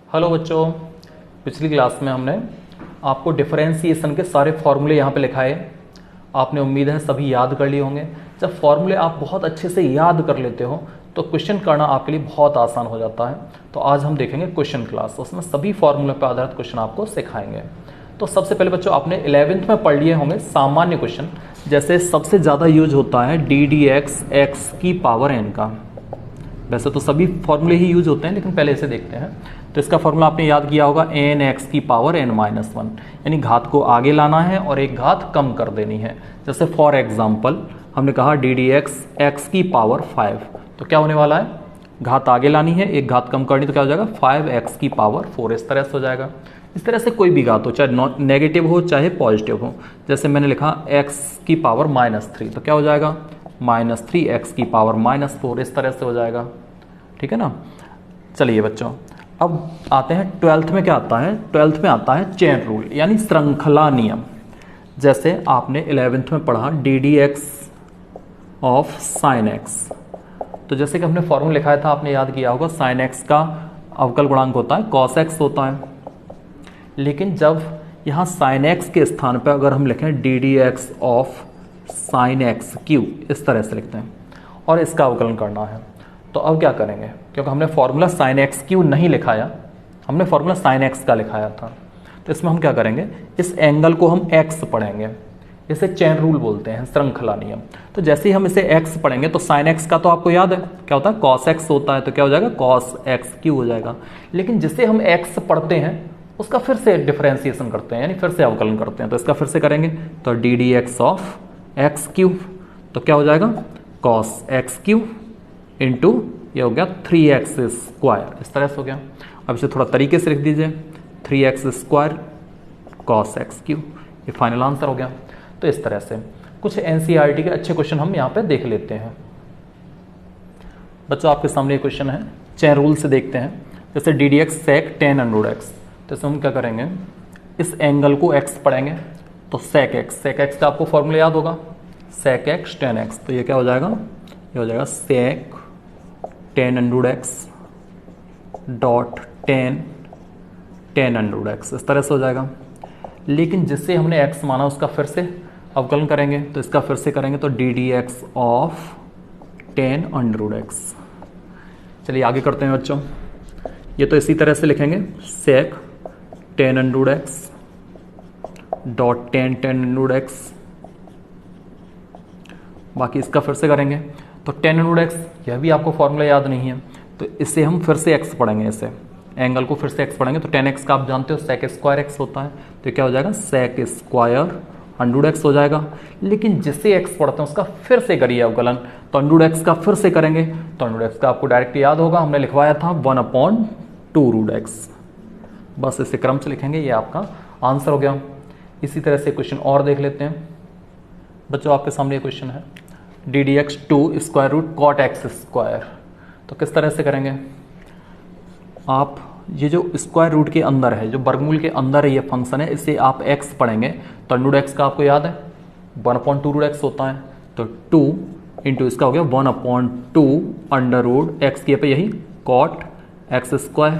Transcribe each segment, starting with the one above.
Hello बच्चों, पिछली class में हमने आपको डिफरेंशिएशन के सारे फॉर्मूले यहाँ पे लिखाए। आपने उम्मीद है सभी याद कर लिए होंगे। जब फॉर्मूले आप बहुत अच्छे से याद कर लेते हो तो क्वेश्चन करना आपके लिए बहुत आसान हो जाता है। तो आज हम देखेंगे क्वेश्चन क्लास, उसमें सभी फॉर्मूले पर आधारित क्वेश्चन आपको सिखाएंगे। तो सबसे पहले बच्चों आपने 11वीं में पढ़ लिए होंगे सामान्य क्वेश्चन। जैसे सबसे ज़्यादा यूज होता है डी डी एक्स एक्स की पावर एन का। वैसे तो सभी फॉर्मूले ही यूज होते हैं, लेकिन पहले इसे देखते हैं। तो इसका फॉर्मूला आपने याद किया होगा एन एक्स की पावर एन माइनस वन, यानी घात को आगे लाना है और एक घात कम कर देनी है। जैसे फॉर एग्जाम्पल हमने कहा डी डी एक्स एक्स की पावर 5, तो क्या होने वाला है, घात आगे लानी है, एक घात कम करनी, तो क्या हो जाएगा 5x की पावर 4। इस तरह से हो जाएगा। इस तरह से कोई भी घात हो, चाहे नेगेटिव हो चाहे पॉजिटिव हो। जैसे मैंने लिखा x की पावर -3, तो क्या हो जाएगा -3x की पावर -4। इस तरह से हो जाएगा, ठीक है ना। चलिए बच्चों, अब आते हैं 12th में। क्या आता है, 12th में आता है चेन रूल, यानी श्रृंखला नियम। जैसे आपने 11th में पढ़ा D d x of sine x. तो जैसे कि हमने फॉर्मूला लिखाया था, आपने याद किया होगा साइन एक्स का अवकल गुणांक होता है कॉस एक्स होता है। लेकिन जब यहाँ साइन एक्स के स्थान पर अगर हम लिखें D d x of sine x Q, इस तरह से लिखते हैं और इसका अवकलन करना है, तो अब क्या करेंगे, क्योंकि हमने फॉर्मूला साइन एक्स क्यू नहीं लिखाया, हमने फॉर्मूला साइन एक्स का लिखाया था। तो इसमें हम क्या करेंगे, इस एंगल को हम एक्स पढ़ेंगे। इसे चेन रूल बोलते हैं, श्रृंखला नियम। तो जैसे ही हम इसे x पढ़ेंगे तो साइन x का तो आपको याद है क्या होता है, cos x होता है, तो क्या हो जाएगा cos x क्यू हो जाएगा। लेकिन जिसे हम x पढ़ते हैं उसका फिर से डिफरेंशिएशन करते हैं, यानी फिर से अवकलन करते हैं। तो इसका फिर से करेंगे, तो d d x of x Q, तो क्या हो जाएगा cos x क्यू इंटू ये हो गया 3x स्क्वायर। इस तरह से हो गया। अब इसे थोड़ा तरीके से लिख दीजिए, 3x square cos x Q, ये फाइनल आंसर हो गया। तो इस तरह से कुछ एनसीईआरटी के अच्छे क्वेश्चन हम यहाँ पे देख लेते हैं। बच्चों आपके सामने एक क्वेश्चन है, चेन रूल से देखते हैं। जैसे d d x sec ten under x, तो इसमें हम क्या करेंगे, इस एंगल को x पढ़ेंगे, तो सेक एक्स का आपको फॉर्मूला याद होगा, सेक एक्स टेन एक्स। तो ये क्या हो जाएगा, ये हो जाएगा sec ten under x dot ten under x. इस तरह से हो जाएगा। लेकिन जिससे हमने x माना उसका फिर से अवकलन करेंगे, तो इसका फिर से करेंगे, तो d d x of ten under x. चलिए आगे करते हैं बच्चों। ये तो इसी तरह से लिखेंगे, sec ten under x dot ten under x. बाकी इसका फिर से करेंगे, तो टेन अंडर एक्स, यह भी आपको फॉर्मूला याद नहीं है, तो इससे हम फिर से x पढ़ेंगे, इसे एंगल को फिर से x पढ़ेंगे। तो 10x का आप जानते हो सेक स्क्वायर x होता है, तो क्या हो जाएगा सेक स्क्वायर अंडर एक्स हो जाएगा। लेकिन जिससे x पढ़ते हैं उसका फिर से करिए अवकलन, तो अंडर एक्स का फिर से करेंगे, तो अंडर एक्स का आपको डायरेक्ट याद होगा, हमने लिखवाया था 1/2 रूट एक्स। बस इसे क्रम से लिखेंगे, ये आपका आंसर हो गया। इसी तरह से क्वेश्चन और देख लेते हैं। बच्चों आपके सामने ये क्वेश्चन है, d d x 2 square root cot x square. तो किस तरह से करेंगे, आप ये जो स्क्वायर रूट के अंदर है, जो वर्गमूल के अंदर है ये फंक्शन है, इसे आप x पढ़ेंगे, तो अंडर एक्स का आपको याद है 1/2 रूट एक्स होता है, तो 2 इंटू इसका हो गया 1/2 अंडर रूट एक्स के पे यही कॉट एक्स स्क्वायर।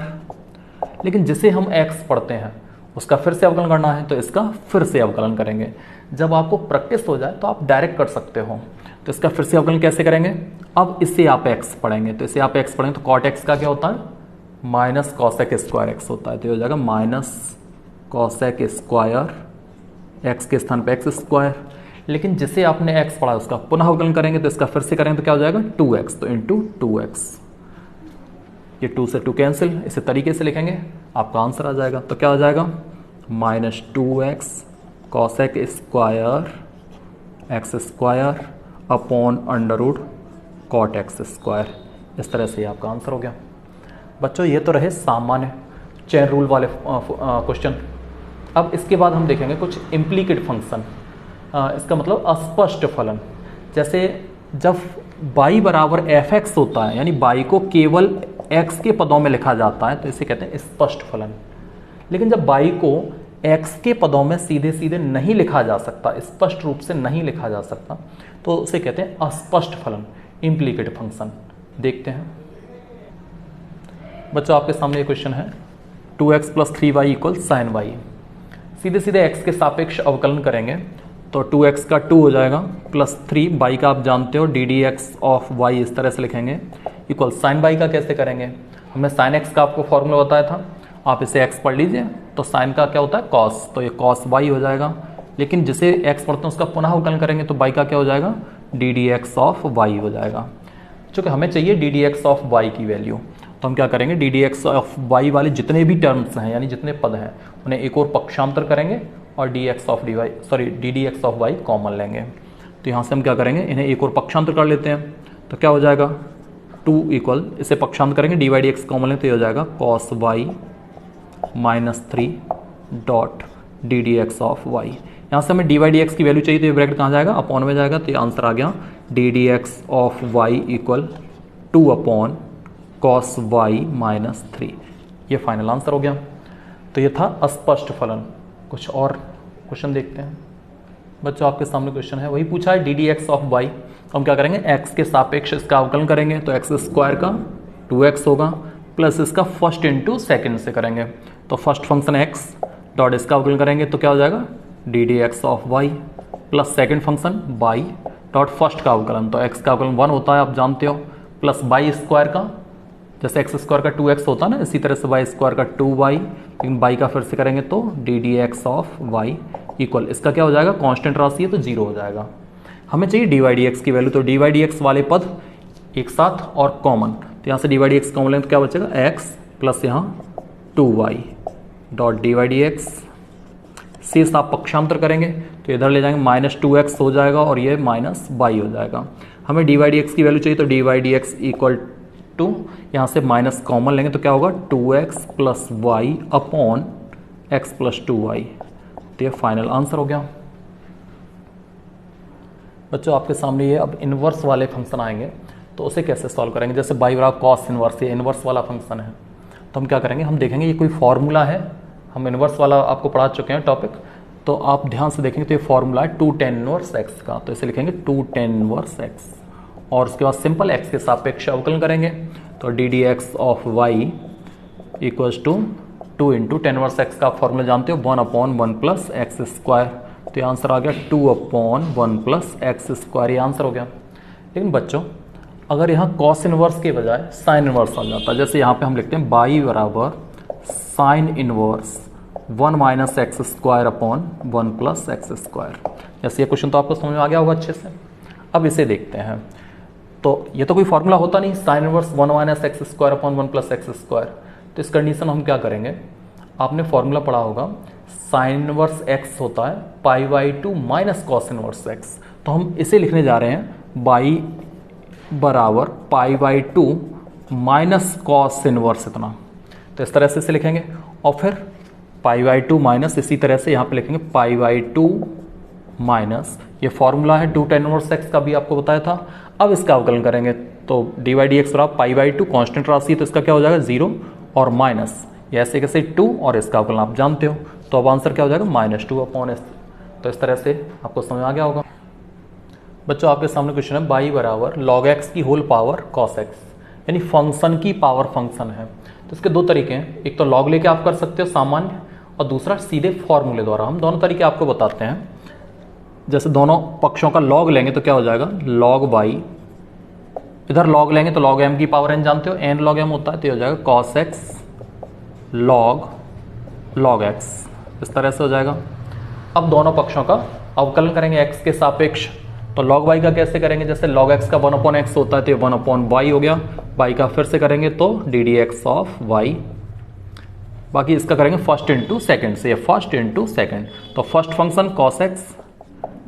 लेकिन जिसे हम x पढ़ते हैं उसका फिर से अवकलन करना है, तो इसका फिर से अवकलन करेंगे। जब आपको प्रैक्टिस हो जाए तो आप डायरेक्ट कर सकते हो। तो इसका फिर से अवकलन कैसे करेंगे, अब इसे आप x पढ़ेंगे, तो इसे आप x पढ़ेंगे, तो कॉट एक्स का क्या होता है माइनस कॉसेक स्क्वायर एक्स होता है, तो ये हो जाएगा माइनस कॉसेक स्क्वायर एक्स के स्थान पे एक्स स्क्वायर। लेकिन जिसे आपने x पढ़ा उसका पुनः अवकलन करेंगे, तो इसका फिर से करेंगे, तो क्या हो जाएगा 2x, तो इंटू 2x, ये 2 से 2 कैंसिल, इसे तरीके से लिखेंगे आपका आंसर आ जाएगा। तो क्या हो जाएगा -2x cosec square x square upon under root cot x square. इस तरह से आपका आंसर हो गया। बच्चों ये तो रहे सामान्य चेन रूल वाले क्वेश्चन। अब इसके बाद हम देखेंगे कुछ इम्प्लीकेट फंक्शन, इसका मतलब अस्पष्ट फलन। जैसे जब y बराबर fx होता है, यानी y को केवल x के पदों में लिखा जाता है, तो इसे कहते हैं स्पष्ट फलन। लेकिन जब y को x के पदों में सीधे सीधे नहीं लिखा जा सकता, स्पष्ट रूप से नहीं लिखा जा सकता, तो उसे कहते हैं अस्पष्ट फलन, इम्प्लीकेट फंक्शन। देखते हैं बच्चों आपके सामने ये क्वेश्चन है, 2x plus 3y equal sign Y. सीधे सीधे x के सापेक्ष अवकलन करेंगे तो 2x का 2 हो जाएगा प्लस 3 y का आप जानते हो D d x of y इस तरह से लिखेंगे इक्वल साइन y का कैसे करेंगे, हमने साइन x का आपको फॉर्मूला बताया था, आप इसे x पढ़ लीजिए तो साइन का क्या होता है cos, तो ये cos y हो जाएगा। लेकिन जिसे x पढ़ते हैं उसका पुनः अवकलन करेंगे तो y का क्या हो जाएगा d d x of y हो जाएगा। चूँकि हमें चाहिए D d x of y की वैल्यू, तो हम क्या करेंगे D d x of y वाले जितने भी टर्म्स हैं यानी जितने पद हैं उन्हें एक और पक्षांतर करेंगे और D x of D d x of y common लेंगे। तो यहाँ से हम क्या करेंगे इन्हें एक और पक्षांतर कर लेते हैं, तो क्या हो जाएगा 2 इक्वल, इसे पक्षांतर करेंगे d y d x common लेंगे तो ये हो जाएगा cos y minus 3 dot d d x of y. यहाँ से हमें डी वाई डी एक्स की वैल्यू चाहिए तो ये ब्रैकेट कहाँ जाएगा अपॉन में जाएगा, तो ये आंसर आ गया d d x of y equal 2 upon cos y minus 3। ये फाइनल आंसर हो गया। तो ये था अस्पष्ट फलन। कुछ और क्वेश्चन देखते हैं बच्चों, आपके सामने क्वेश्चन है वही पूछा है d d x of y. हम क्या करेंगे x के सापेक्ष इसका अवकलन करेंगे तो एक्स स्क्वायर का 2x होगा प्लस इसका फर्स्ट इंटू सेकेंड से करेंगे तो फर्स्ट फंक्शन x डॉट इसका अवकलन करेंगे तो क्या हो जाएगा d d x of y plus second function y dot first का अवकलन, तो x का अवकलन 1 होता है आप जानते हो, प्लस y स्क्वायर का, जैसे एक्स स्क्वायर का 2x होता है ना इसी तरह से y स्क्वायर का 2y, लेकिन y का फिर से करेंगे तो d d x of y equal, इसका क्या हो जाएगा कांस्टेंट राशि है तो 0 हो जाएगा। हमें चाहिए डी वाई डी एक्स की वैल्यू, तो डी वाई डी एक्स वाले पद एक साथ और कॉमन, तो यहाँ से d y d x common लेंगे तो क्या बचेगा x प्लस यहाँ 2y dot d y d x, शेष आप पक्षांतर करेंगे तो इधर ले जाएंगे माइनस 2x हो जाएगा और ये माइनस y हो जाएगा। हमें डी वाई डी एक्स की वैल्यू चाहिए तो d y d x equal to, यहाँ से माइनस कॉमन लेंगे तो क्या होगा 2x plus y upon x plus 2y, तो ये फाइनल आंसर हो गया। बच्चों आपके सामने ये अब इन्वर्स वाले फंक्शन आएंगे तो उसे कैसे सॉल्व करेंगे, जैसे बाई बराबर कॉस इन्वर्स, ये इन्वर्स वाला फंक्शन है तो हम क्या करेंगे, हम देखेंगे ये कोई फॉर्मूला है, हम इन्वर्स वाला आपको पढ़ा चुके हैं टॉपिक, तो आप ध्यान से देखेंगे तो ये फॉर्मूला है 2 tan इनवर्स x का, तो इसे लिखेंगे 2 tan इनवर्स x और उसके बाद सिंपल x के सापेक्ष अवकलन करेंगे तो d d x of y equals to 2 into tan inverse x का फॉर्मूला जानते हो 1 अपॉन 1 प्लस एक्स स्क्वायर, तो ये आंसर आ गया 2 अपॉन 1 प्लस एक्स स्क्वायर, ये आंसर हो गया। लेकिन बच्चों अगर यहाँ कॉस इनवर्स के बजाय साइन इनवर्स आ जाता, जैसे यहाँ पे हम लिखते हैं बाई बराबर sine inverse 1 minus x square upon 1 plus x square, जैसे ये क्वेश्चन तो आपको समझ में आ गया होगा अच्छे से। अब इसे देखते हैं, तो ये तो कोई फॉर्मूला होता नहीं sine inverse 1 minus x square upon 1 plus x square, तो इस कंडीशन हम क्या करेंगे, आपने फॉर्मूला पढ़ा होगा साइन इनवर्स एक्स होता है pi by 2 minus cos inverse x, तो हम इसे लिखने जा रहे हैं बाई बराबर pi by 2 minus cos inverse इतना, तो इस तरह से इसे लिखेंगे और फिर पाई बाई 2 माइनस इसी तरह से यहाँ पे लिखेंगे पाई बाई 2 माइनस, ये फॉर्मूला है 2 tan इनवर्स एक्स का भी आपको बताया था। अब इसका अवकलन करेंगे तो डी वाई डी एक्स बराबर पाई बाई 2 कॉन्स्टेंट राशि है तो इसका क्या हो जाएगा 0 और माइनस, ये ऐसे कैसे 2 और इसका अवकलन आप जानते हो, तो अब आंसर क्या हो जाएगा -2 अपॉन एस, तो इस तरह से आपको समझ आ गया होगा। बच्चों आपके सामने क्वेश्चन है बाई बराबर लॉग एक्स की होल पावर कॉस एक्स, यानी फंक्शन की पावर फंक्शन है, तो इसके दो तरीके हैं, एक तो लॉग लेके आप कर सकते हो सामान्य और दूसरा सीधे फॉर्मूले द्वारा। हम दोनों तरीके आपको बताते हैं, जैसे दोनों पक्षों का लॉग लेंगे तो क्या हो जाएगा लॉग बाई, इधर लॉग लेंगे तो लॉग एम की पावर एन जानते हो एन लॉग एम होता है, तो ये हो जाएगा कॉस एक्स लॉग एक्स, इस तरह से हो जाएगा। अब दोनों पक्षों का अवकलन करेंगे एक्स के सापेक्ष, तो लॉग वाई का कैसे करेंगे, जैसे लॉग एक्स का 1 अपॉन एक्स होता है तो ये 1 अपॉन वाई हो गया, वाई का फिर से करेंगे तो d d x of y, बाकी इसका करेंगे फर्स्ट इंटू सेकेंड से, फर्स्ट इंटू सेकेंड, तो first function cos x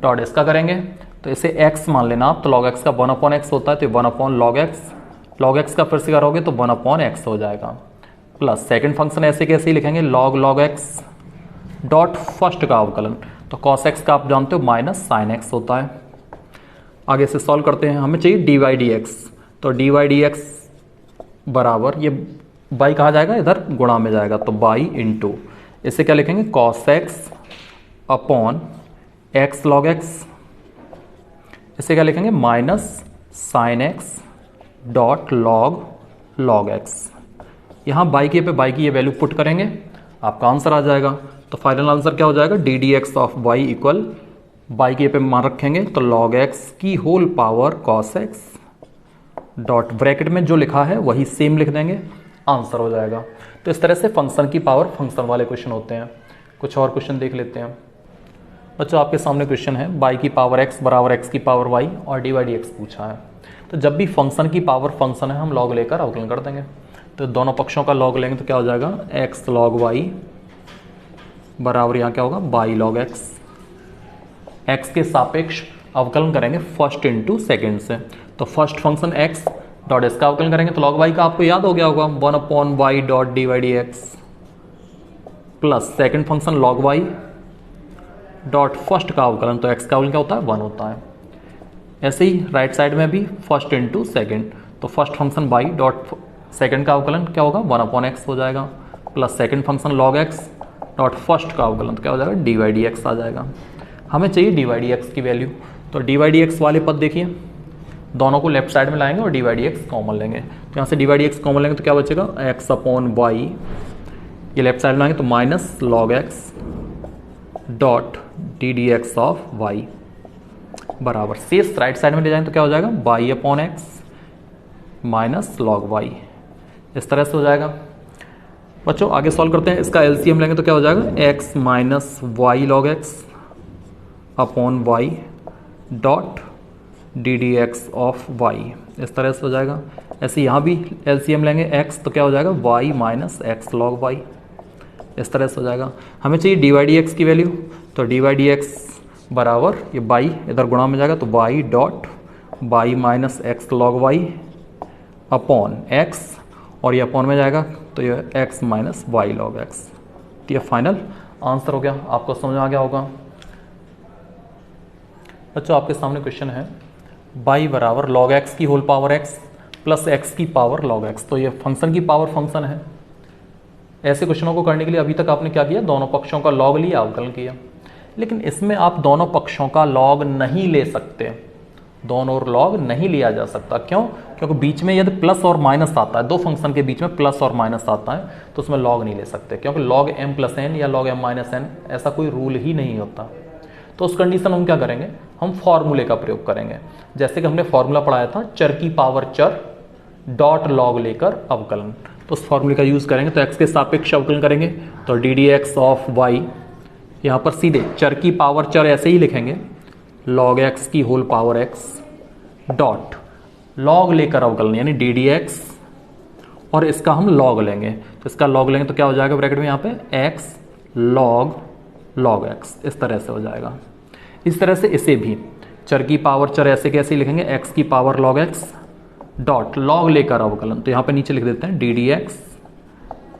dot इसका करेंगे तो इसे x मान लेना आप, तो log x का 1 अपॉन एक्स होता है तो 1 अपॉन लॉग एक्स का फिर से करोगे तो 1 अपॉन एक्स हो जाएगा, प्लस सेकंड फंक्शन ऐसे कैसे ही लिखेंगे लॉग एक्स डॉट फर्स्ट का अवकलन, तो cos x का आप जानते हो माइनस साइन एक्स होता है। आगे से सॉल्व करते हैं, हमें चाहिए डी वाई डी एक्स, तो डी वाई डी एक्स बराबर ये बाई कहा जाएगा इधर गुणा में जाएगा तो बाई इंटू इसे क्या लिखेंगे cos x upon x log x, इसे क्या लिखेंगे minus sine x dot log x, यहाँ बाई के पे बाई की ये वैल्यू पुट करेंगे, आपका आंसर आ जाएगा। तो फाइनल आंसर क्या हो जाएगा, d d x of y equal y के पे मान रखेंगे तो लॉग एक्स की whole power cos x dot bracket में जो लिखा है वही सेम लिख देंगे, आंसर हो जाएगा। तो इस तरह से फंक्शन की पावर फंक्शन वाले क्वेश्चन होते हैं। कुछ और क्वेश्चन देख लेते हैं बच्चों। आपके सामने क्वेश्चन है बाई की पावर एक्स बराबर एक्स की पावर वाई और डी वाई डी एक्स पूछा है। तो जब भी फंक्शन की पावर फंक्शन है हम लॉग लेकर अवकलन कर देंगे। तो दोनों पक्षों का लॉग लेंगे तो क्या हो जाएगा, एक्स लॉग वाई बराबर यहाँ क्या होगा, बाई लॉग एक्स। एक्स के सापेक्ष अवकलन करेंगे फर्स्ट इंटू सेकेंड से। तो फर्स्ट फंक्शन एक्स डॉट इसका अवकलन करेंगे तो लॉग वाई का आपको याद हो गया होगा 1/y dot d y d x plus second function log y dot first का अवकलन, तो एक्स का अवकलन क्या होता है, 1 होता है। ऐसे ही राइट साइड में भी फर्स्ट इंटू सेकेंड, तो first function by dot second का अवकलन क्या होगा 1/x हो जाएगा plus second function log x dot first का अवकलन तो क्या हो जाएगा डी वाई डी एक्स आ जाएगा। हमें चाहिए डी वाई डी एक्स की वैल्यू। तो डी वाई डी एक्स वाले पद देखिए, दोनों को लेफ्ट साइड में लाएंगे और d y d x common लेंगे। तो यहाँ से d y d x common लेंगे तो क्या बचेगा, एक्स अपॉन वाई, ये लेफ्ट साइड में लाएंगे तो minus log x dot d d x of y बराबर शेष राइट साइड में ले जाएंगे तो क्या हो जाएगा, y upon x minus log y, इस तरह से हो जाएगा। बच्चों आगे सॉल्व करते हैं, इसका एलसीएम लेंगे तो क्या हो जाएगा, x minus y log x upon y dot d d x of y, इस तरह से हो जाएगा। ऐसे यहाँ भी एलसीएम लेंगे एक्स तो क्या हो जाएगा, y minus x log y, इस तरह से हो जाएगा। हमें चाहिए डी वाई डी एक्स की वैल्यू, तो डी वाई डी एक्स बराबर ये बाई इधर गुणा में जाएगा तो y dot y minus x log y upon x, और ये अपॉन में जाएगा तो ये x minus y log x. तो ये फाइनल आंसर हो गया, आपको समझ आ गया होगा। बच्चों आपके सामने क्वेश्चन है बाई बराबर लॉग एक्स की whole power x plus x की पावर लॉग एक्स। तो ये फंक्शन की पावर फंक्शन है। ऐसे क्वेश्चनों को करने के लिए अभी तक आपने क्या किया, दोनों पक्षों का लॉग लिया, अवकलन किया। लेकिन इसमें आप दोनों पक्षों का लॉग नहीं ले सकते, दोनों और लॉग नहीं लिया जा सकता। क्यों? क्योंकि बीच में यदि प्लस और माइनस आता है, दो फंक्शन के बीच में प्लस और माइनस आता है तो उसमें लॉग नहीं ले सकते, क्योंकि लॉग m प्लस एन या लॉग m माइनस एन ऐसा कोई रूल ही नहीं होता। तो उस कंडीशन में हम क्या करेंगे, हम फॉर्मूले का प्रयोग करेंगे। जैसे कि हमने फॉर्मूला पढ़ाया था, चर की पावर चर डॉट लॉग लेकर अवकलन, तो उस फॉर्मूले का यूज करेंगे। तो एक्स के सापेक्ष अवकलन करेंगे तो d d x of y, यहाँ पर सीधे चर की पावर चर ऐसे ही लिखेंगे, लॉग एक्स की whole power x dot log लेकर अवकलन यानी डी डी एक्स, और इसका हम लॉग लेंगे। तो इसका लॉग लेंगे तो क्या हो जाएगा ब्रैकेट में यहाँ पे एक्स लॉग लॉग एक्स, इस तरह से हो जाएगा। इस तरह से इसे भी चर की पावर चर ऐसे कैसे लिखेंगे, एक्स की power log x dot log लेकर अवकलन, तो यहाँ पे नीचे लिख देते हैं डी डी एक्स,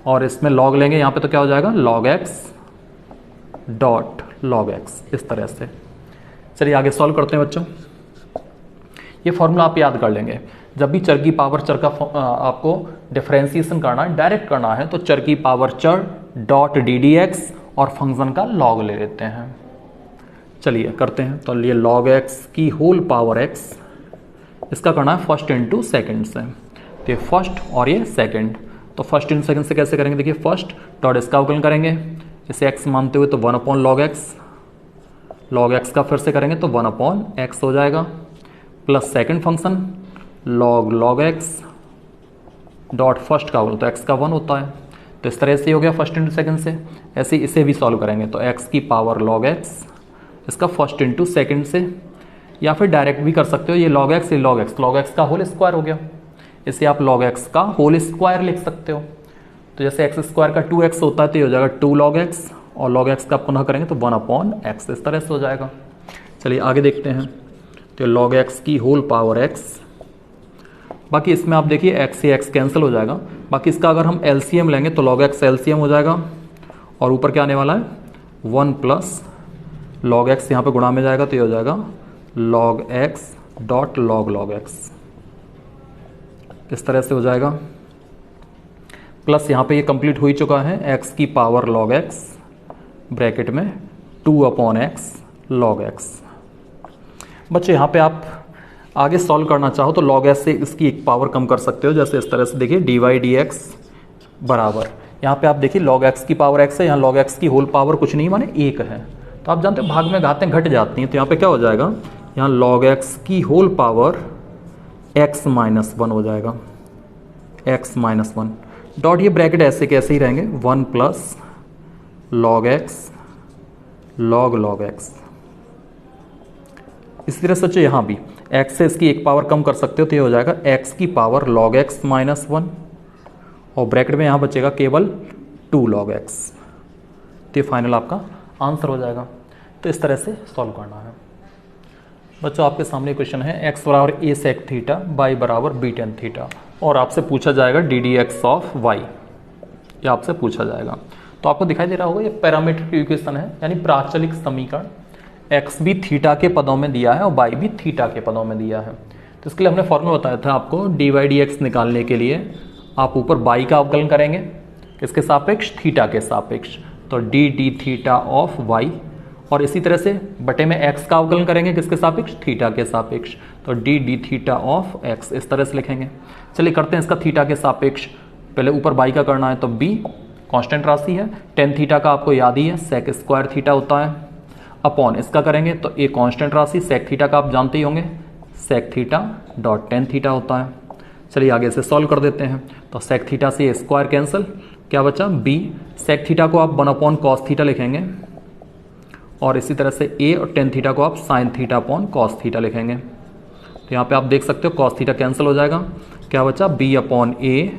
और इसमें लॉग लेंगे यहाँ पे तो क्या हो जाएगा, log x dot log x, इस तरह से। चलिए आगे सॉल्व करते हैं बच्चों। ये फॉर्मूला आप याद कर लेंगे। जब भी चर की पावर चर का आपको डिफरेंशिएशन करना है, डायरेक्ट करना है, तो चर की पावर चर डॉट डी डी एक्स और फंक्शन का लॉग ले लेते हैं। चलिए करते हैं। तो ये लॉग एक्स की होल पावर एक्स, इसका करना है फर्स्ट इंटू सेकेंड से। तो ये फर्स्ट और ये सेकेंड, तो फर्स्ट इंटू सेकेंड से कैसे करेंगे, देखिए फर्स्ट डॉट इसका अवकलन करेंगे, इसे x मानते हुए तो 1 upon log x, log x का फिर से करेंगे तो 1 अपॉन एक्स हो जाएगा, plus second function log log x dot first का अवकलन, तो x का 1 होता है। तो इस तरह से ही हो गया फर्स्ट इंटू सेकंड से। ऐसे इसे भी सॉल्व करेंगे तो x की पावर लॉग एक्स, इसका फर्स्ट इंटू सेकंड से, या फिर डायरेक्ट भी कर सकते हो, ये लॉग एक्स, ये लॉग एक्स, लॉग एक्स का होल स्क्वायर हो गया, इसे आप लॉग एक्स का होल स्क्वायर लिख सकते हो। तो जैसे एक्स स्क्वायर का 2x होता है तो ये हो जाएगा 2 log x, और log x का पुनः करेंगे तो 1 अपॉन एक्स, इस तरह से हो जाएगा। चलिए आगे देखते हैं। तो log x की होल पावर x, बाकी इसमें आप देखिए x से x कैंसिल हो जाएगा, बाकी इसका अगर हम LCM लेंगे तो log x LCM हो जाएगा, और ऊपर क्या आने वाला है 1 प्लस log x, यहाँ पे गुणा में जाएगा तो ये हो जाएगा log x dot log log x, इस तरह से हो जाएगा। प्लस यहाँ पे ये कंप्लीट हो ही चुका है, x की पावर log x ब्रैकेट में 2 अपॉन एक्स log x। बच्चे यहाँ पे आप आगे सॉल्व करना चाहो तो log s से इसकी एक पावर कम कर सकते हो, जैसे इस तरह से देखिए dy dx बराबर, यहाँ पे आप देखिए log x की पावर x है, यहाँ log x की होल पावर कुछ नहीं माने 1 है। तो आप जानते हैं भाग में घातें घट जाती हैं, तो यहाँ पे क्या हो जाएगा, यहाँ log x की होल पावर x माइनस 1 हो जाएगा, x माइनस 1 डॉट, ये ब्रैकेट ऐसे के ऐसे ही रहेंगे, 1 plus log x log x। इसी तरह सोचो यहाँ भी x से इसकी एक पावर कम कर सकते हो, तो ये हो जाएगा x की पावर log x माइनस 1, और ब्रैकेट में यहाँ बचेगा केवल 2 log x। तो ये फाइनल आपका आंसर हो जाएगा। तो इस तरह से सॉल्व करना है। बच्चों आपके सामने क्वेश्चन है x बराबर a sec थीटा, y बराबर b tan थीटा, और आपसे पूछा जाएगा d d x of y, ये आपसे पूछा जाएगा। तो आपको दिखाई दे रहा होगा ये पैरामीट्रिक इक्वेशन है, यानी प्राचलिक समीकरण। x भी थीटा के पदों में दिया है और y भी थीटा के पदों में दिया है। तो इसके लिए हमने फॉर्मूला बताया था आपको, डी वाई डी एक्स निकालने के लिए आप ऊपर y का अवकलन करेंगे, किसके सापेक्ष, थीटा के सापेक्ष, तो d D theta of y, और इसी तरह से बटे में x का अवकलन करेंगे, किसके सापेक्ष, थीटा के सापेक्ष, तो d D theta of x, इस तरह से लिखेंगे। चलिए करते हैं इसका थीटा के सापेक्ष, पहले ऊपर y का करना है, तो b कांस्टेंट राशि है, टेन थीटा का आपको याद ही है सेक स्क्वायर थीटा होता है, अपॉन इसका करेंगे तो a कांस्टेंट राशि सेक थीटा का आप जानते ही होंगे, sec theta dot tan theta होता है। चलिए आगे से सॉल्व कर देते हैं, तो सेक थीटा से स्क्वायर कैंसिल, क्या बचा b, सेक थीटा को आप 1 अपॉन कॉस थीटा लिखेंगे, और इसी तरह से a और टेन थीटा को आप sine theta upon cos theta लिखेंगे। तो यहाँ पे आप देख सकते हो कॉस थीटा कैंसिल हो जाएगा, क्या बचा b अपॉन a,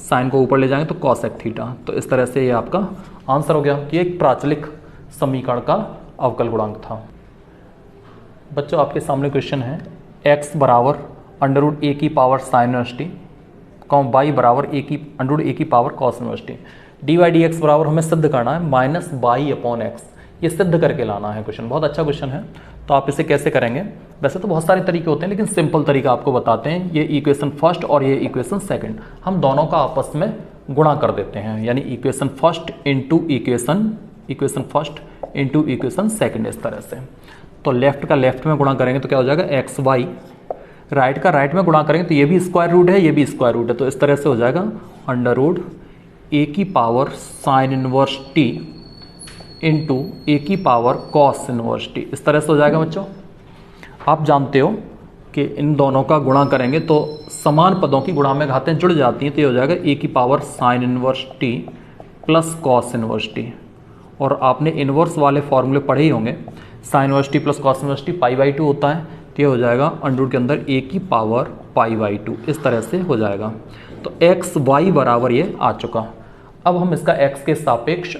साइन को ऊपर ले जाएंगे तो कॉसेक थीटा। तो इस तरह से ये आपका आंसर हो गया। ये एक प्राचलिक समीकरण का अवकल गुणांक था। बच्चों आपके सामने क्वेश्चन है x बराबर अंडरवुड a की पावर साइन इनवर्सिटी, y बराबर अंडरवुड a की power cos inverse t, d y d x बराबर हमें सिद्ध करना है माइनस बाई अपॉन एक्स, ये सिद्ध करके लाना है क्वेश्चन। बहुत अच्छा क्वेश्चन है। तो आप इसे कैसे करेंगे, वैसे तो बहुत सारे तरीके होते हैं, लेकिन सिंपल तरीका आपको बताते हैं। ये इक्वेशन फर्स्ट और ये इक्वेशन सेकंड, हम दोनों का आपस में गुणा कर देते हैं, यानी equation first into equation first into equation second, इस तरह से। तो लेफ्ट का लेफ्ट में गुणा करेंगे तो क्या हो जाएगा एक्स वाई, राइट का राइट में गुणा करेंगे तो ये भी स्क्वायर रूट है, ये भी स्क्वायर रूट है, तो इस तरह से हो जाएगा अंडर रूट ए की power sine inverse t into a की पावर कॉस इनवर्स टी, इस तरह से हो जाएगा। बच्चों आप जानते हो कि इन दोनों का गुणा करेंगे तो समान पदों की गुणा में घातें जुड़ जाती हैं, तो ये हो जाएगा ए की power sine inverse T plus cos inverse T. और आपने इनवर्स वाले फॉर्मूले पढ़े ही होंगे, sign inverse T plus cos inverse T pi by 2 होता है, तो ये हो जाएगा अंडर रूट के अंदर ए की पावर पाई बाई 2, इस तरह से हो जाएगा। तो एक्स वाई बराबर ये आ चुका। अब हम इसका एक्स के सापेक्ष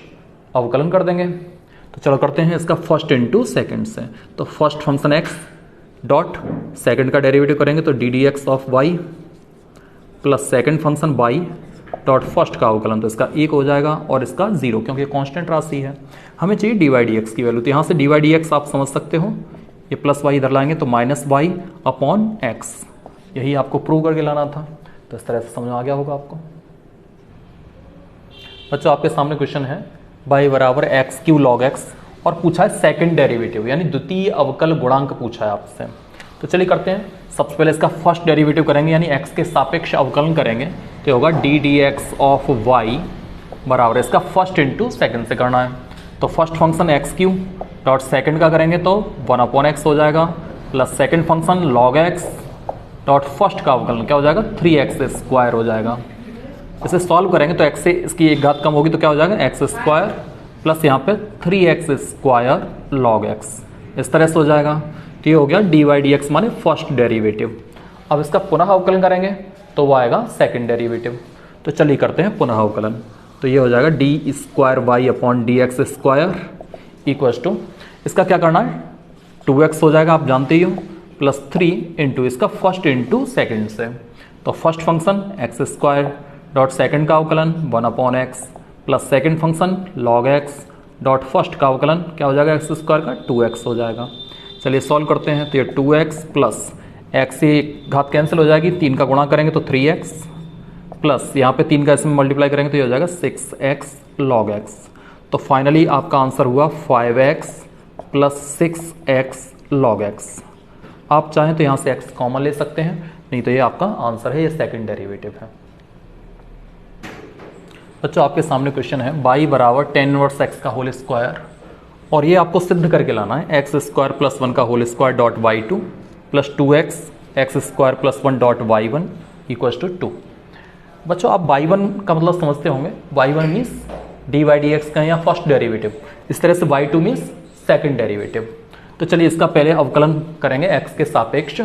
अवकलन कर देंगे। तो चलो करते हैं इसका फर्स्ट इंटू सेकेंड से। तो first function x dot second का डेरिवेटिव करेंगे तो d d x of y plus second function y dot first का अवकलन, तो इसका 1 हो जाएगा और इसका 0, क्योंकि कांस्टेंट राशि है। हमें चाहिए डी वाई डी एक्स की वैल्यू, तो यहाँ से डी वाई डी एक्स आप समझ सकते हो, ये प्लस वाई इधर लाएंगे तो माइनस वाई अपॉन एक्स, यही आपको प्रूव करके लाना था। तो इस तरह से समझ में आ गया होगा आपको। बच्चों आपके सामने क्वेश्चन है y बराबर एक्स क्यू लॉग एक्स, और पूछा है सेकंड डेरिवेटिव, यानी द्वितीय अवकल गुणांक पूछा है आपसे। तो चलिए करते हैं, सबसे पहले इसका फर्स्ट डेरिवेटिव करेंगे, यानी x के सापेक्ष अवकलन करेंगे, तो होगा D d x of y बराबर इसका फर्स्ट इंटू सेकेंड से करना है। तो first function x Q dot second का करेंगे तो 1 अपॉन एक्स हो जाएगा, plus second function log x dot first का अवकलन क्या हो जाएगा 3x स्क्वायर हो जाएगा। इसे सॉल्व करेंगे तो x से इसकी एक घात कम होगी तो क्या हो जाएगा एक्स स्क्वायर प्लस यहाँ पे 3x स्क्वायर लॉग x, इस तरह से हो जाएगा। तो ये हो गया डी वाई डी एक्स माने फर्स्ट डेरिवेटिव। अब इसका पुनः अवकलन करेंगे तो वो आएगा सेकंड डेरिवेटिव। तो चलिए करते हैं पुनः अवकलन। तो ये हो जाएगा d square y upon d x square equals to, इसका क्या करना है 2x हो जाएगा, आप जानते ही हो, प्लस 3 इंटू इसका फर्स्ट इंटू सेकेंड से। तो first function x square dot second का अवकलन 1 upon x plus second function log x dot first का अवकलन क्या हो जाएगा एक्स स्क्वायर का 2x हो जाएगा। चलिए सॉल्व करते हैं। तो ये 2x प्लस एक्स से घात कैंसिल हो जाएगी, 3 का गुणा करेंगे तो 3x प्लस यहाँ पे 3 का इसमें मल्टीप्लाई करेंगे तो ये हो जाएगा 6x log x। तो फाइनली आपका आंसर हुआ 5x plus 6x log x। आप चाहें तो यहाँ से x कॉमन ले सकते हैं, नहीं तो ये आपका आंसर है, ये सेकंड डेरिवेटिव है। बच्चों आपके सामने क्वेश्चन है y बराबर 10 इनवर्स x का होल स्क्वायर, और ये आपको सिद्ध करके लाना है एक्स स्क्वायर प्लस 1 का whole square dot y two plus 2x x square plus 1 dot y one equals to 2। बच्चों आप y1 का मतलब समझते होंगे, y1 means d y d x का या फर्स्ट डेरिवेटिव, इस तरह से y2 मीन्स सेकंड डेरिवेटिव। तो चलिए इसका पहले अवकलन करेंगे x के सापेक्ष,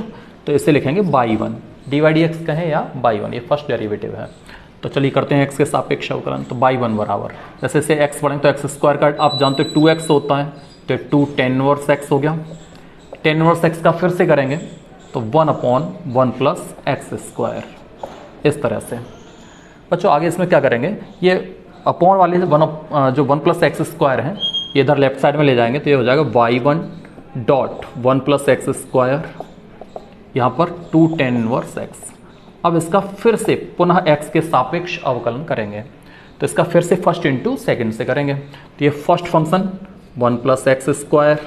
तो इसे लिखेंगे y1, D y d x कहें या y1, ये फर्स्ट डेरिवेटिव है। तो चलिए करते हैं x के सापेक्ष अवकलन। तो y1 बराबर, जैसे से x पढ़ें तो एक्स स्क्वायर का आप जानते हो 2x होता है, तो 2 10 इनवर्स x हो गया। 10 इनवर्स x का फिर से करेंगे तो 1/1 प्लस एक्स स्क्वायर, इस तरह से। बच्चों आगे इसमें क्या करेंगे, ये अपॉन वाले जो 1 प्लस एक्स स्क्वायर है ये इधर लेफ्ट साइड में ले जाएंगे, तो ये हो जाएगा y1 dot 1 plus x square, यहाँ पर 2 10 इनवर्स x। अब इसका फिर से पुनः x के सापेक्ष अवकलन करेंगे, तो इसका फिर से फर्स्ट इंटू सेकेंड से करेंगे। तो ये first function 1 plus x square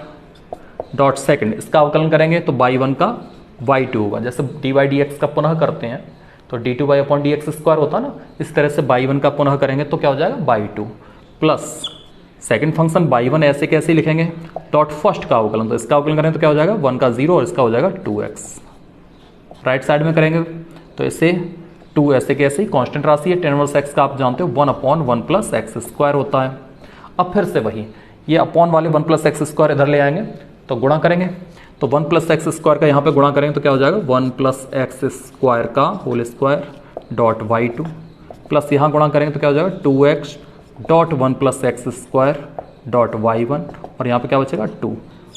dot second, इसका अवकलन करेंगे तो y1 का y2 होगा। जैसे डी वाई डी एक्स का पुनः करते हैं तो d2 upon d x square होता है ना, इस तरह से y1 का पुनः करेंगे तो क्या हो जाएगा y2 plus second function y1 ऐसे कैसे लिखेंगे डॉट फर्स्ट का अवकलन, तो इसका अवकलन करेंगे तो क्या हो जाएगा 1 का 0 और इसका हो जाएगा 2x। राइट साइड में करेंगे तो इसे 2 ऐसे कैसे ही कांस्टेंट राशि है, 10 इनवर्स x का आप जानते हो 1/1 प्लस एक्स स्क्वायर होता है। अब फिर से वही ये अपॉन वाले 1 प्लस एक्स स्क्वायर इधर ले आएंगे तो गुणा करेंगे, तो 1 प्लस एक्स स्क्वायर का यहाँ पे गुणा करेंगे तो क्या हो जाएगा 1 प्लस एक्स स्क्वायर का whole square dot y2 plus यहाँ गुणा करेंगे तो क्या हो जाएगा 2x dot 1 plus x square dot y1, और यहाँ पे क्या बचेगा 2।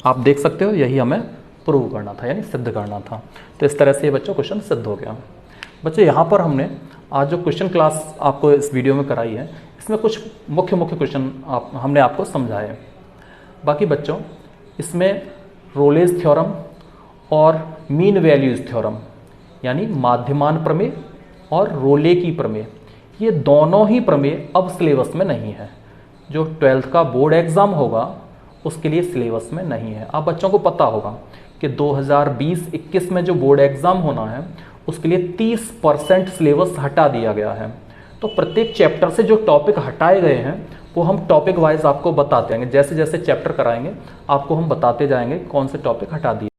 आप देख सकते हो यही हमें प्रूव करना था, यानी सिद्ध करना था। तो इस तरह से ये बच्चों क्वेश्चन सिद्ध हो गया। बच्चों यहाँ पर हमने आज जो क्वेश्चन क्लास आपको इस वीडियो में कराई है, इसमें कुछ मुख्य क्वेश्चन हमने आपको समझाए। बाकी बच्चों इसमें रोलेज थ्योरम और मीन वैल्यूज थ्योरम यानी माध्यमान प्रमेय और रोले की प्रमेय, ये दोनों ही प्रमेय अब सिलेबस में नहीं है। जो 12th का बोर्ड एग्ज़ाम होगा उसके लिए सिलेबस में नहीं है। आप बच्चों को पता होगा कि 2020-21 में जो बोर्ड एग्ज़ाम होना है उसके लिए 30% सिलेबस हटा दिया गया है। तो प्रत्येक चैप्टर से जो टॉपिक हटाए गए हैं वो हम टॉपिक वाइज आपको बताते जाएंगे, जैसे जैसे चैप्टर कराएंगे आपको हम बताते जाएंगे कौन से टॉपिक हटा दिए।